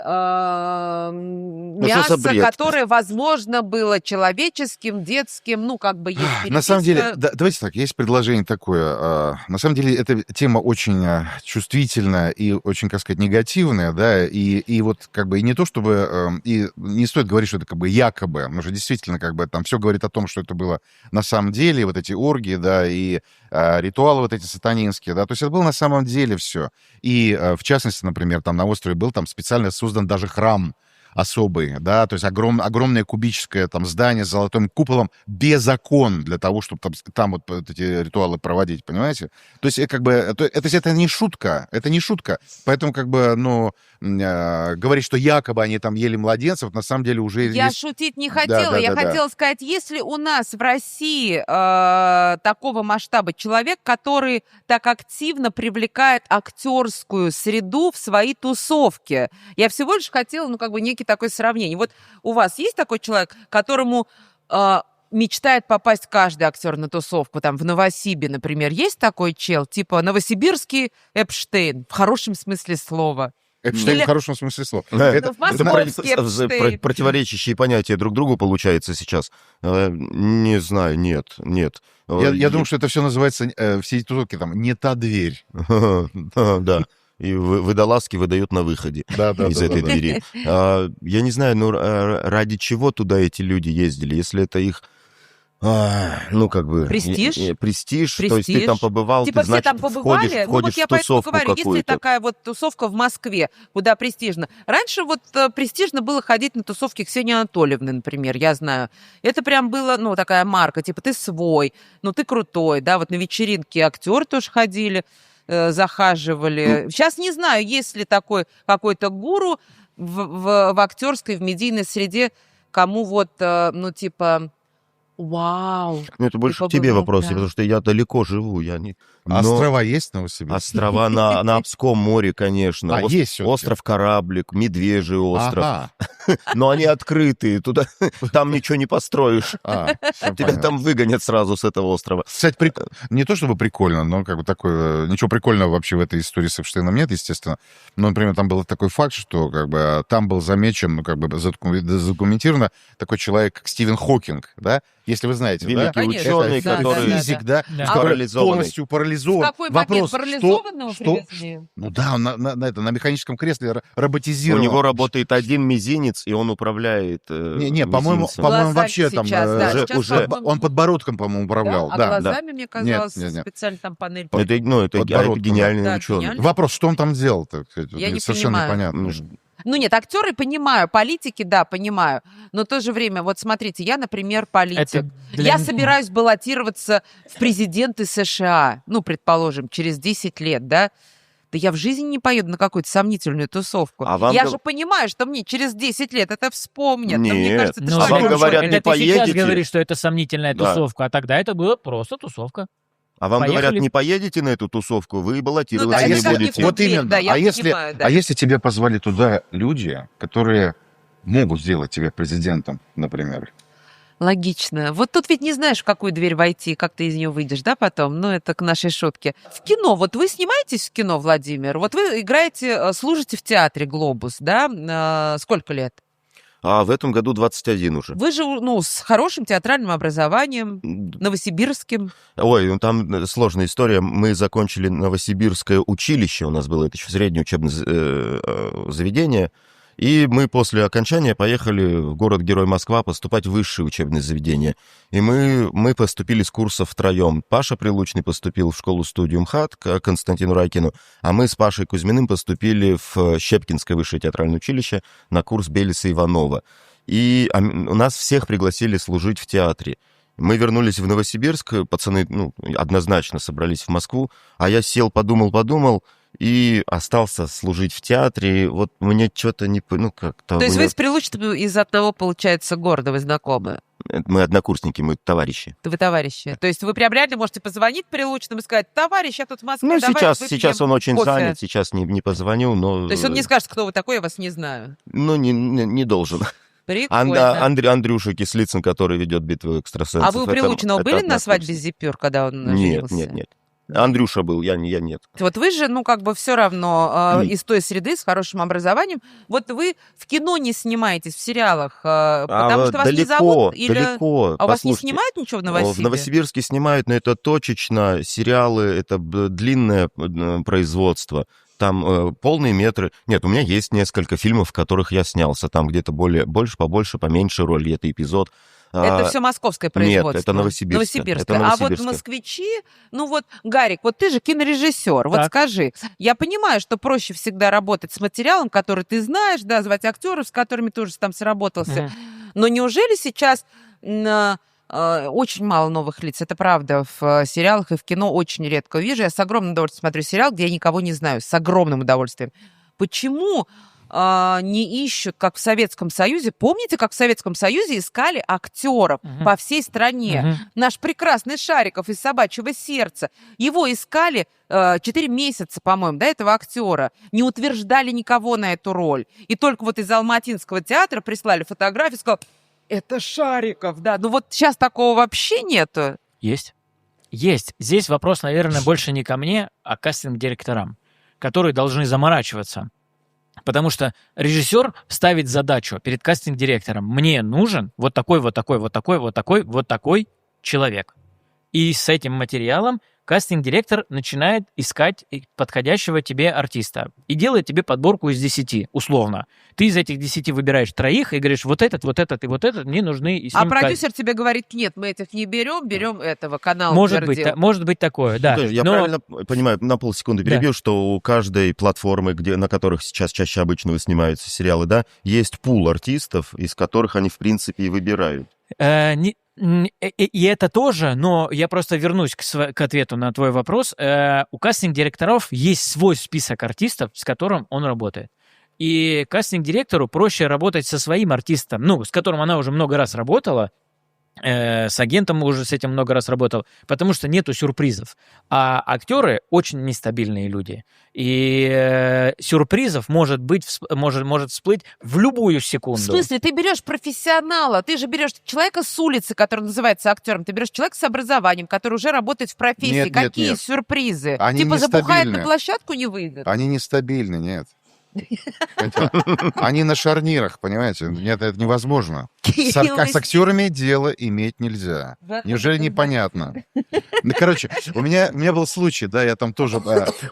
мяса, за бред? которое, возможно, было человеческим, детским, ну, как бы есть На самом деле, переписка. давайте так, есть предложение такое. На самом деле, эта тема очень чувствительная и очень, как сказать, негативная, да, и вот как бы и не то чтобы, и не стоит говорить, что это как бы якобы, потому что действительно как бы там все говорит о том, что это было на самом деле, вот эти оргии, да, и ритуалы вот эти сатанинские, да, то есть это было на самом деле все. И в частности, например, там на острове был там специально создан даже храм особый, да, то есть огромное кубическое там здание с золотым куполом, беззакон для того, чтобы там вот эти ритуалы проводить, понимаете? То есть как бы, это не шутка, Поэтому как бы, ну, говорить, что якобы они там ели младенцев, на самом деле уже... Я есть- шутить не хотела. Я да. хотела сказать, если у нас в России такого масштаба человек, который так активно привлекает актерскую среду в свои тусовки. Я всего лишь хотела, некий такое сравнение. Вот у вас есть такой человек, которому мечтает попасть каждый актер на тусовку? Там в Новосибе, например, есть такой чел, типа новосибирский Эпштейн, в хорошем смысле слова. Эпштейн Или- в хорошем смысле слова. в Это московский Эпштейн. противоречащие понятия друг другу получается сейчас. Не знаю, нет. Я думаю, что это все называется, все эти тусовки, там, не та дверь. Да. И водолазки выдают на выходе из этой двери. Я не знаю, ради чего туда эти люди ездили, если это их... Престиж? Престиж, то есть ты там Престиж. побывал, Типа ты, все значит, там побывали, входишь я в поэтому тусовку говорю, если какую-то. такая вот тусовка в Москве, куда престижно. Раньше престижно было ходить на тусовки Ксении Анатольевны, например, я знаю. Это прям было, такая марка, типа ты свой, ты крутой, да, вот на вечеринки актеры тоже ходили, захаживали. Сейчас не знаю, есть ли такой какой-то гуру в актерской, в медийной среде, кому вау. Это больше Ты к тебе побывал, вопрос, да. потому что я далеко живу, я не... Но Острова есть в Новосибирске? острова на Обском море, конечно. Есть всё-таки. Остров Кораблик, Медвежий остров. Ага. Но они открытые, там ничего не построишь. Всё Тебя понятно. там выгонят сразу с этого острова. Кстати, не то чтобы прикольно, но как бы такое... Ничего прикольного вообще в этой истории с Эпштейном нет, естественно. Но, например, там был такой факт, что как бы там был замечен, задокументировано такой человек, как Стивен Хокинг, да? Если вы знаете, да? Великий Конечно. ученый, Да, который... да. Физик, да? Да. Который Парализованный. полностью В парализован. какой момент Вопрос, парализованного что- привезли? Ну да, он на механическом кресле У роботизирован. него работает один мизинец, и он управляет Не, по-моему, мизинцем. Глазами вообще там сейчас, да, уже- сейчас, уже- по-моему, он подбородком, по-моему, управлял. а Да. глазами, мне казалось, Нет. специально там панель. Это Подбородком, гениальный да, ученый. гениальный. Вопрос, что он там делал? Так сказать, Я не совершенно понимаю. непонятно. Нет, актеры понимаю, политики, да, понимаю. Но в то же время, вот смотрите, я, например, политик. Это для Я м- собираюсь баллотироваться в президенты США, предположим, через 10 лет, да? Да я в жизни не поеду на какую-то сомнительную тусовку. А вам Я гов- же понимаю, что мне через 10 лет это вспомнят. Но мне Нет. кажется, это Ну, А что вам ли, говорят, это не ты сейчас поедете? говоришь, что это сомнительная Да. тусовка, а тогда это было просто тусовка. А вам Поехали. говорят, не поедете на эту тусовку, вы Ну баллотироваться да, не это как не будете. Вот Блин, именно. да, я если, понимаю, да. а если тебя позвали туда люди, которые могут сделать тебя президентом, например? Логично. Вот тут ведь не знаешь, в какую дверь войти, как ты из нее выйдешь, да, потом? Это к нашей шутке. В кино. Вот вы снимаетесь в кино, Владимир? Вот вы играете, служите в театре «Глобус», да? Сколько лет? А в этом году 21 уже. Вы же, с хорошим театральным образованием, новосибирским. Ой, там сложная история. Мы закончили Новосибирское училище, у нас было это еще среднее учебное заведение, и мы после окончания поехали в город-герой Москва поступать в высшее учебное заведение. И мы поступили с курса втроем. Паша Прилучный поступил в школу-студию МХАТ к Константину Райкину, а мы с Пашей Кузьминым поступили в Щепкинское высшее театральное училище на курс Белиса Иванова. И у нас всех пригласили служить в театре. Мы вернулись в Новосибирск, пацаны однозначно собрались в Москву, а я сел, подумал, и остался служить в театре. Вот мне что-то не... как-то... То есть вы с Прилучным из одного, получается, города, вы знакомы? Мы однокурсники, мы товарищи. Вы товарищи. То есть вы прям реально можете позвонить Прилучному и сказать: товарищ, я тут в Москве, давай выпьем сейчас он очень кофе». занят, сейчас не позвоню, но... То есть он не скажет, кто вы такой, я вас не знаю. Не должен. Прикольно. Андрюша Кислицын, который ведет «Битву экстрасенсов». А вы у Прилучного это были на однокурсник. свадьбе Зипюр, когда он Нет, женился? нет. Андрюша был, я нет. Вот вы же, все равно из той среды с хорошим образованием. Вот вы в кино не снимаетесь, в сериалах, потому что вас не зовут? Далеко. А у вас не Послушайте, снимают ничего в в Новосибе? Новосибирске снимают, но это точечно. Сериалы — это длинное производство. Там полные метры. Нет, у меня есть несколько фильмов, в которых я снялся. Там где-то больше, побольше, поменьше роли. Это эпизод. Это все московское производство? Нет, это новосибирское. Новосибирское. А вот москвичи, Гарик, вот ты же кинорежиссер, вот Так. скажи, я понимаю, что проще всегда работать с материалом, который ты знаешь, да, звать актеров, с которыми ты уже там сработался, Мгм. но неужели сейчас очень мало новых лиц? Это правда, в сериалах и в кино очень редко вижу. Я с огромным удовольствием смотрю сериал, где я никого не знаю, с огромным удовольствием. Почему не ищут, как в Советском Союзе. Помните, как в Советском Союзе искали актеров по всей стране? Наш прекрасный Шариков из «Собачьего сердца». Его искали 4 месяца, по-моему, до этого актера. Не утверждали никого на эту роль. И только вот из Алматинского театра прислали фотографию и сказал, это Шариков, да. Ну вот сейчас такого вообще нету. Есть. Есть. Здесь вопрос, наверное, больше не ко мне, а к кастинг-директорам, которые должны заморачиваться. Потому что режиссер ставит задачу перед кастинг-директором. Мне нужен вот такой, вот такой, вот такой, вот такой, вот такой человек. И с этим материалом кастинг-директор начинает искать подходящего тебе артиста и делает тебе подборку из 10, условно. Ты из этих 10 выбираешь 3 и говоришь, вот этот и вот этот мне нужны. И с А ним продюсер тебе говорит, нет, мы этих не берем, берем этого канала. может быть такое, да. Я Но- правильно понимаю, на полсекунды перебью, что у каждой платформы, на которых сейчас чаще обычно снимаются сериалы, да, есть пул артистов, из которых они, в принципе, и выбирают. И это тоже, но я просто вернусь к ответу на твой вопрос. У кастинг-директоров есть свой список артистов, с которым он работает. И кастинг-директору проще работать со своим артистом, ну, с которым она уже много раз работала, с агентом уже с этим много раз работал, потому что нету сюрпризов. А актеры очень нестабильные люди. И сюрпризов может всплыть в любую секунду. В смысле, ты берешь профессионала, ты же берешь человека с улицы, который называется актером, ты берешь человека с образованием, который уже работает в профессии. Нет, нет, Какие нет. сюрпризы? Они Типа забухает нестабильны. на площадку, не выйдет. Они нестабильны, нет. Они на шарнирах, понимаете? Нет, это невозможно. С актерами дело иметь нельзя. Неужели непонятно? Ну, короче, у меня был случай, да, я там тоже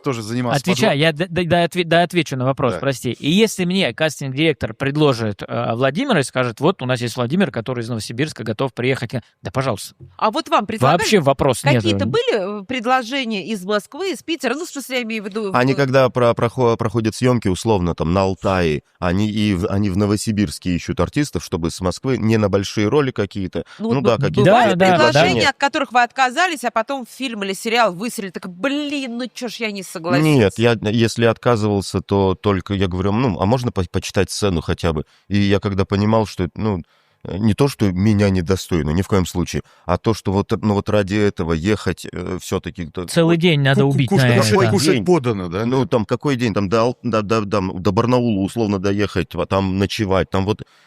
занимался. Отвечай, я отвечу на вопрос, Да. прости. И если мне кастинг-директор предложит Владимира и скажет, вот у нас есть Владимир, который из Новосибирска готов приехать, да, пожалуйста. А вот вам предлагали? Вообще вопрос нет. Какие-то были предложения из Москвы, из Питера? Ну, что я имею в виду? Они, когда проходят съемки, условно, там, на Алтае, они в Новосибирске ищут артистов, чтобы с Москвы не на большие роли какие-то. Ну да, какие-то. Бывали Да, предложения, нет. от которых вы отказались, а потом фильм или сериал высрели. Так, блин, ну чё ж я не согласился. Нет, если отказывался, то только я говорю, а можно почитать сцену хотя бы? И я когда понимал, что, не то, что меня недостойно, ни в коем случае, а то, что вот ради этого ехать все-таки... Целый день надо убить на это. Кушать подано, да? Ну, там какой день, там до Барнаула условно доехать, там ночевать, там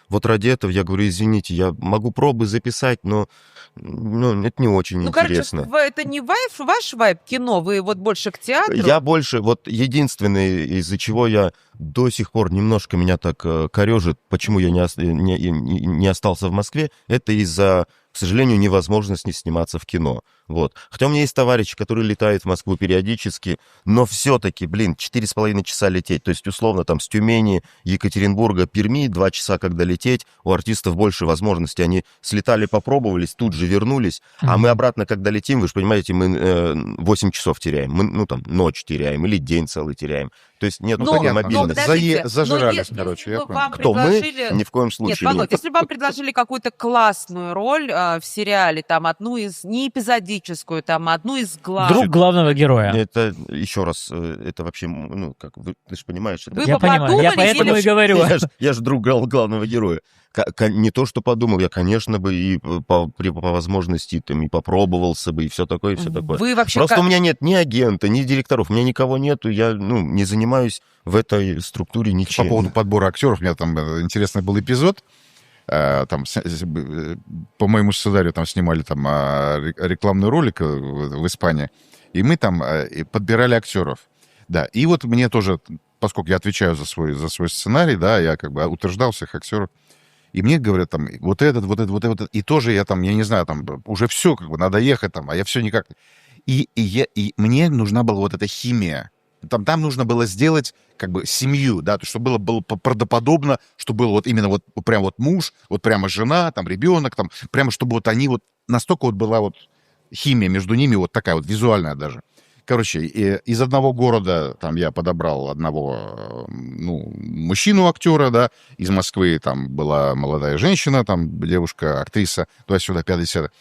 вот ради этого я говорю, извините, я могу пробы записать, но это не очень интересно. Короче, это не ваш вайб кино, вы вот больше к театру? Я больше, вот единственное, из-за чего я до сих пор немножко меня так корежит, почему я не остался в Москве, это из-за, к сожалению, невозможности сниматься в кино. Вот. Хотя у меня есть товарищи, которые летают в Москву периодически, но все-таки, 4,5 часа лететь. То есть, условно, там с Тюмени, Екатеринбурга, Перми 2 часа, когда лететь, у артистов больше возможностей. Они слетали, попробовались, тут же вернулись. А мы обратно, когда летим, вы же понимаете, мы 8 часов теряем. Мы, ночь теряем или день целый теряем. То есть нет такой мобильности. подождите, Зажрались, если короче, бы я понял. вам Кто предложили- мы? Ни в коем Нет, случае Володь, нет. если бы вам предложили какую-то классную роль в сериале, там, одну из, не эпизодическую, там, одну из главных. Друг главного героя. Это, еще раз, это вообще, ты же понимаешь, это... Вы Я бы понимаю, я подумали поэтому или- и говорю. Я же друг главного героя. Не то, что подумал, я, конечно, бы и по возможности там и попробовался бы, и все такое, и все такое. Вы вообще Просто у меня нет ни агента, ни директоров, у меня никого нету, я не занимаюсь в этой структуре ничем. По поводу подбора актеров, у меня там интересный был эпизод. Там, по моему сценарию там снимали там рекламный ролик в Испании, и мы там подбирали актеров. Да, и вот мне тоже, поскольку я отвечаю за свой сценарий, да, я как бы утверждал всех актеров, и мне говорят там, вот этот, и тоже я там, я не знаю, там уже все, как бы надо ехать там, а я все никак. И мне нужна была вот эта химия. Там нужно было сделать как бы семью, да, то, чтобы было правдоподобно, что было вот именно вот прям вот муж, вот прямо жена, там ребенок, там прямо чтобы вот они вот настолько вот была вот химия между ними вот такая вот визуальная даже. Короче, из одного города там я подобрал одного, мужчину-актера, да, из Москвы там была молодая женщина, там девушка, актриса, туда-сюда, 50.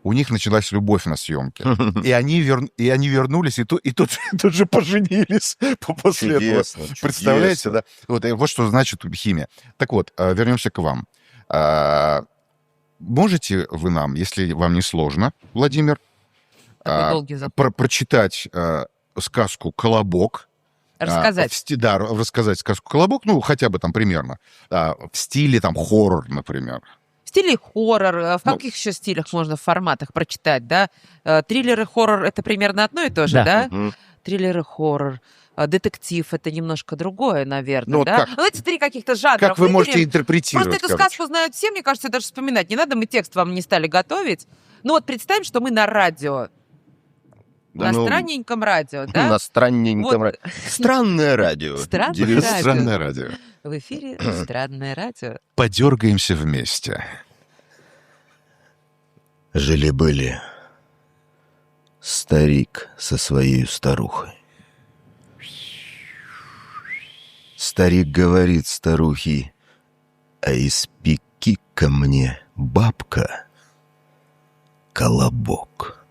у них началась любовь на съемке. И они вернулись, и тут же поженились после этого. Чудесно, Представляете, чудесно. да? Вот что значит химия. Так вот, вернемся к вам. Можете вы нам, если вам не сложно, Владимир, Такой долгий запрос. прочитать сказку «Колобок»? Рассказать. Рассказать сказку «Колобок», ну, хотя бы там примерно. В стиле там хоррор, например. В стиле хоррор. В Ну, каких еще стилях можно в форматах прочитать, да? Триллеры, хоррор — это примерно одно и то же, Да. да? Мгм. Триллеры, хоррор. Детектив — это немножко другое, наверное, Ну, вот да? как? Ну, давайте 3 каких-то жанра Как вы можете выберем. интерпретировать, Просто эту короче? сказку знают все, мне кажется, даже вспоминать не надо, мы текст вам не стали готовить. Ну вот представим, что мы на радио, Да, на ну, странненьком радио, да? На странненьком Вот. Странное радио. Странное Интересно. радио. Странное радио. В эфире «Странное радио». Подергаемся вместе. Жили-были старик со своей старухой. Старик говорит старухе: а испеки ко мне, бабка, колобок.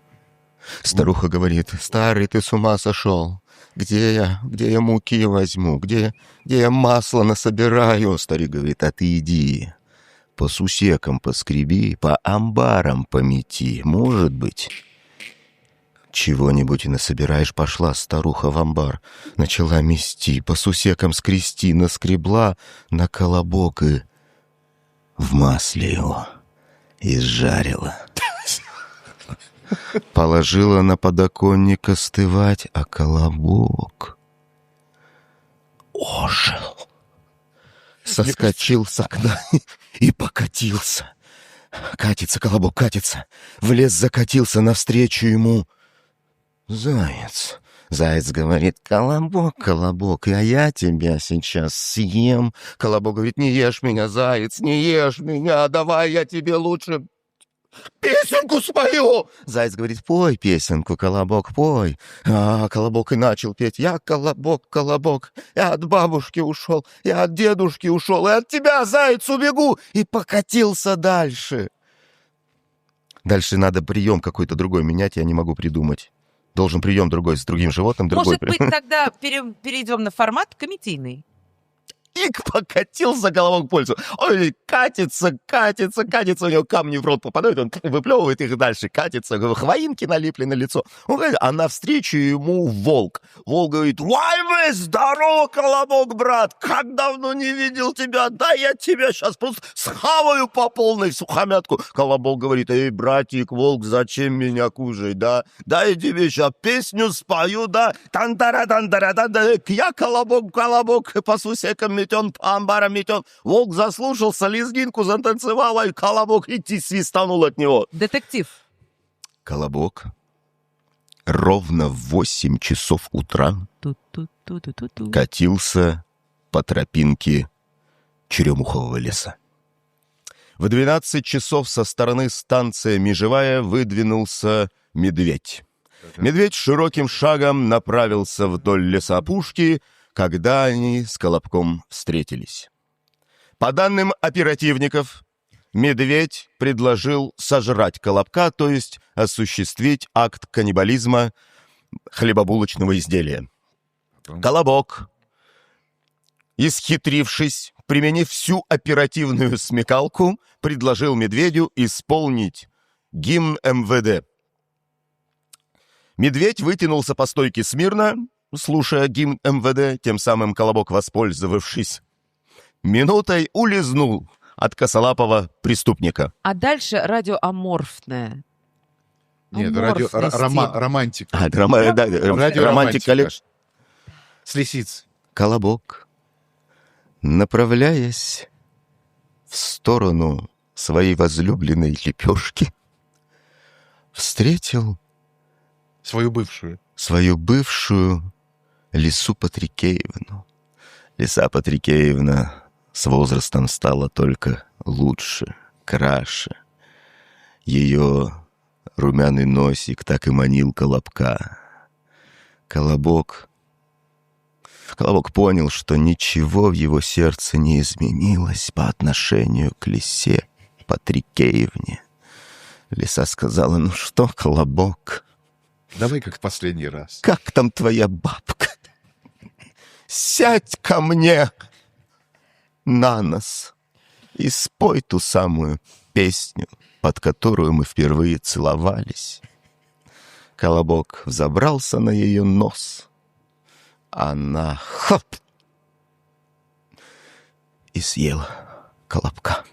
Старуха говорит: старый, ты с ума сошел. Где я муки возьму? Где я масло насобираю? Старик говорит: а ты иди, по сусекам поскреби, по амбарам помети, может быть. Чего-нибудь и насобираешь. Пошла старуха в амбар, начала мести, по сусекам скрести, наскребла на колобок и в масле его изжарила. Положила на подоконник остывать, а колобок ожил. Соскочил с окна и покатился. Катится колобок, катится. В лес закатился, навстречу ему заяц. Заяц говорит: колобок, колобок, а я тебя сейчас съем. Колобок говорит: не ешь меня, заяц, не ешь меня, давай я тебе лучше песенку спою. Заяц говорит: пой песенку, колобок, пой. А колобок и начал петь: я колобок, колобок, я от бабушки ушел, я от дедушки ушел, и от тебя, заяц, убегу. И покатился дальше. Дальше надо прием какой-то другой менять, я не могу придумать. Должен прием другой с другим животным, другой. Может быть, тогда перейдем на формат комедийный? И покатился колобок по лесу. Ой, катится, катится, катится, у него камни в рот попадают, он выплевывает их дальше, катится, хвоинки налипли на лицо. А навстречу ему волк. Волк говорит: «Вай мы, здорово, колобок, брат, как давно не видел тебя, да я тебя сейчас просто схаваю по полной сухомятку». Колобок говорит: эй, братик, волк, зачем меня кушать, да? Да я тебе сейчас песню спою, да? Тан-тара-тан-тара-тан-тара, я колобок, колобок, по сусекам метен, по амбарам метен. Волк заслушался, лезгинку затанцевал, и колобок идти свистанул от него. Детектив. Колобок ровно в 8 часов утра Ту-ту-ту-ту-ту-ту. катился по тропинке Черемухового леса. В 12 часов со стороны станции Межевая выдвинулся медведь. Медведь широким шагом направился вдоль лесопушки, когда они с Колобком встретились. По данным оперативников, медведь предложил сожрать Колобка, то есть осуществить акт каннибализма хлебобулочного изделия. Колобок, исхитрившись, применив всю оперативную смекалку, предложил медведю исполнить гимн МВД. Медведь вытянулся по стойке смирно, слушая гимн МВД, тем самым Колобок, воспользовавшись минутой, улизнул от косолапого преступника. А дальше радиоаморфное. Нет, Аморфности. романтика. Романтик Олег. С лисиц. Колобок, направляясь в сторону своей возлюбленной лепешки, встретил Свою бывшую. свою бывшую Лису Патрикеевну. Лиса Патрикеевна с возрастом стала только лучше, краше. Ее румяный носик так и манил Колобка. Колобок понял, что ничего в его сердце не изменилось по отношению к Лисе Патрикеевне. Лиса сказала: ну что, Колобок, Давай как в последний раз. как там твоя бабка? Сядь ко мне на нос и спой ту самую песню, под которую мы впервые целовались. Колобок взобрался на ее нос. Она хоп! И съела Колобка.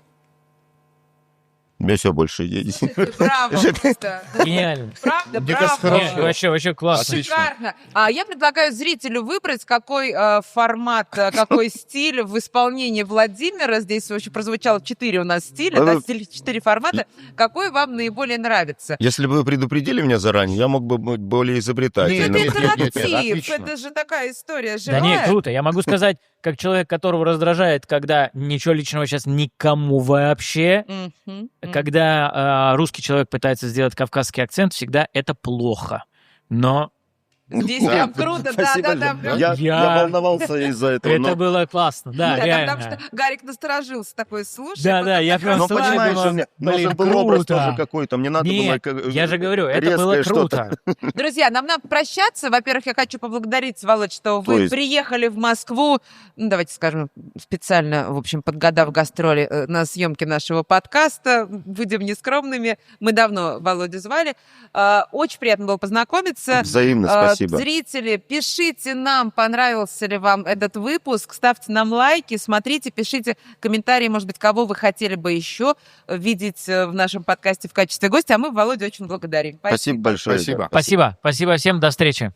У меня все больше есть. Браво, просто. Гениально. Правда, Мне кажется, браво. Не, вообще классно. Отлично. Шикарно. Я предлагаю зрителю выбрать, какой формат, какой стиль в исполнении Владимира. Здесь вообще прозвучало 4 у нас стиля, да, 4 формата. Какой вам наиболее нравится? Если бы вы предупредили меня заранее, я мог бы быть более изобретательным. Нет, Это нет, нет, интерактив, отлично. это же такая история Да живая. не, круто. Я могу сказать, как человек, которого раздражает, когда ничего личного сейчас никому вообще, Мгм. когда русский человек пытается сделать кавказский акцент, всегда это плохо. Но Здесь Да, прям круто, Спасибо, да. Лен. Я волновался из-за этого. это но- было классно, да, Да, реально. потому что Гарик насторожился такой, слушай. Да, вот да, это я как прям раз Ну, слушай, понимаешь, думал, мне блин, нужен был образ круто. тоже какой-то. Мне надо было... Нет, я же говорю, это было резкое что-то. круто. Друзья, нам надо прощаться. Во-первых, я хочу поблагодарить, Володь, что вы То есть? приехали в Москву, ну, давайте скажем, специально, в общем, подгадав гастроли на съемке нашего подкаста. Будем нескромными. Мы давно Володю звали. Очень приятно было познакомиться. Взаимно, спасибо. Зрители, пишите нам, понравился ли вам этот выпуск, ставьте нам лайки, смотрите, пишите комментарии, может быть, кого вы хотели бы еще видеть в нашем подкасте в качестве гостя, а мы Володю очень благодарим. Спасибо большое. Спасибо. Спасибо всем, до встречи.